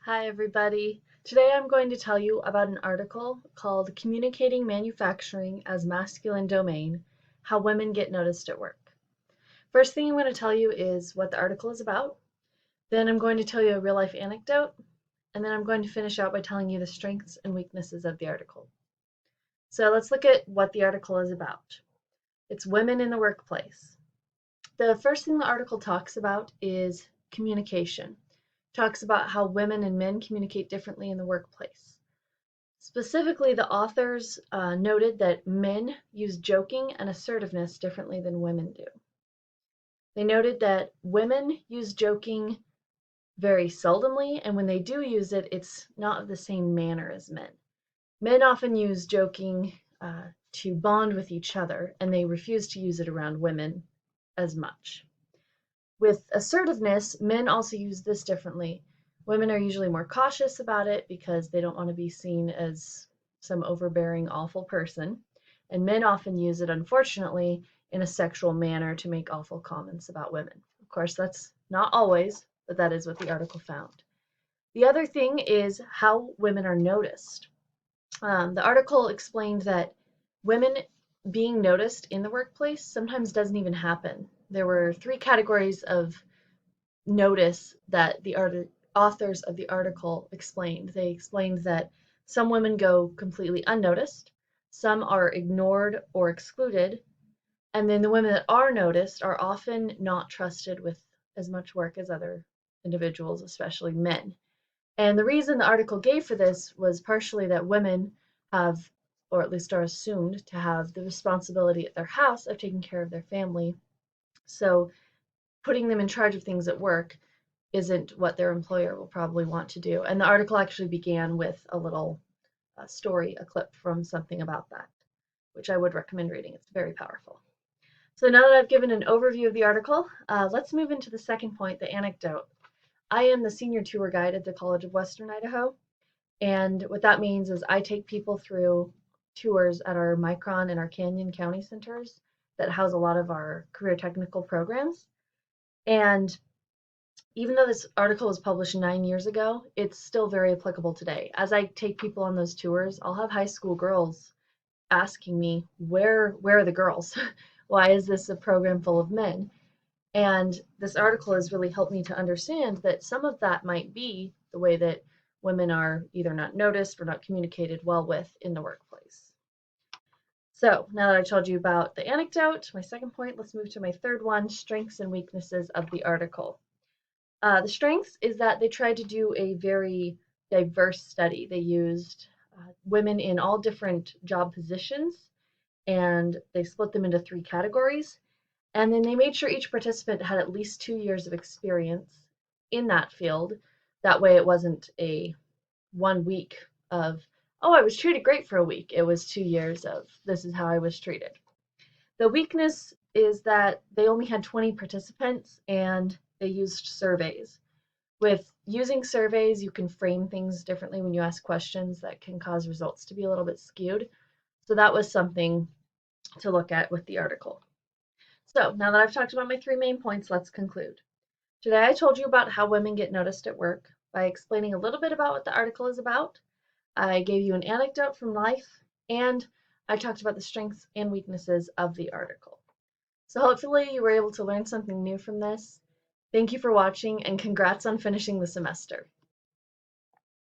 Hi everybody. Today I'm going to tell you about an article called Communicating Manufacturing as Masculine Domain: How Women Get Noticed at Work. First thing I'm going to tell you is what the article is about. Then I'm going to tell you a real life anecdote, and then I'm going to finish out by telling you the strengths and weaknesses of the article. So let's look at what the article is about. It's women in the workplace. The first thing the article talks about is communication. Talks about how women and men communicate differently in the workplace. Specifically, the authors noted that men use joking and assertiveness differently than women do. They noted that women use joking very seldomly, and when they do use it, it's not of the same manner as men. Men often use joking to bond with each other, and they refuse to use it around women as much. With assertiveness, men also use this differently. Women are usually more cautious about it because they don't want to be seen as some overbearing, awful person. And men often use it, unfortunately, in a sexual manner to make awful comments about women. Of course, that's not always, but that is what the article found. The other thing is how women are noticed. The article explained that women being noticed in the workplace sometimes doesn't even happen. There were three categories of notice that the authors of the article explained. They explained that some women go completely unnoticed, some are ignored or excluded, and then the women that are noticed are often not trusted with as much work as other individuals, especially men. And the reason the article gave for this was partially that women have, or at least are assumed to have, the responsibility at their house of taking care of their family. So putting them in charge of things at work isn't what their employer will probably want to do. And the article actually began with a little story, a clip from something about that, which I would recommend reading. It's very powerful. So now that I've given an overview of the article, let's move into the second point, the anecdote. I am the senior tour guide at the College of Western Idaho. And what that means is I take people through tours at our Micron and our Canyon County centers that house a lot of our career technical programs. And even though this article was published 9 years ago, it's still very applicable today. As I take people on those tours, I'll have high school girls asking me, where are the girls? Why is this a program full of men? And this article has really helped me to understand that some of that might be the way that women are either not noticed or not communicated well with in the workplace. So now that I told you about the anecdote, my second point, let's move to my third one, strengths and weaknesses of the article. The strengths is that they tried to do a very diverse study. They used women in all different job positions, and they split them into three categories. And then they made sure each participant had at least 2 years of experience in that field. That way it wasn't a 1 week of, oh, I was treated great for a week. It was 2 years of, this is how I was treated. The weakness is that they only had 20 participants and they used surveys. With using surveys, you can frame things differently when you ask questions that can cause results to be a little bit skewed. So that was something to look at with the article. So now that I've talked about my three main points, let's conclude. Today I told you about how women get noticed at work by explaining a little bit about what the article is about. I gave you an anecdote from life, and I talked about the strengths and weaknesses of the article. So hopefully you were able to learn something new from this. Thank you for watching, and congrats on finishing the semester.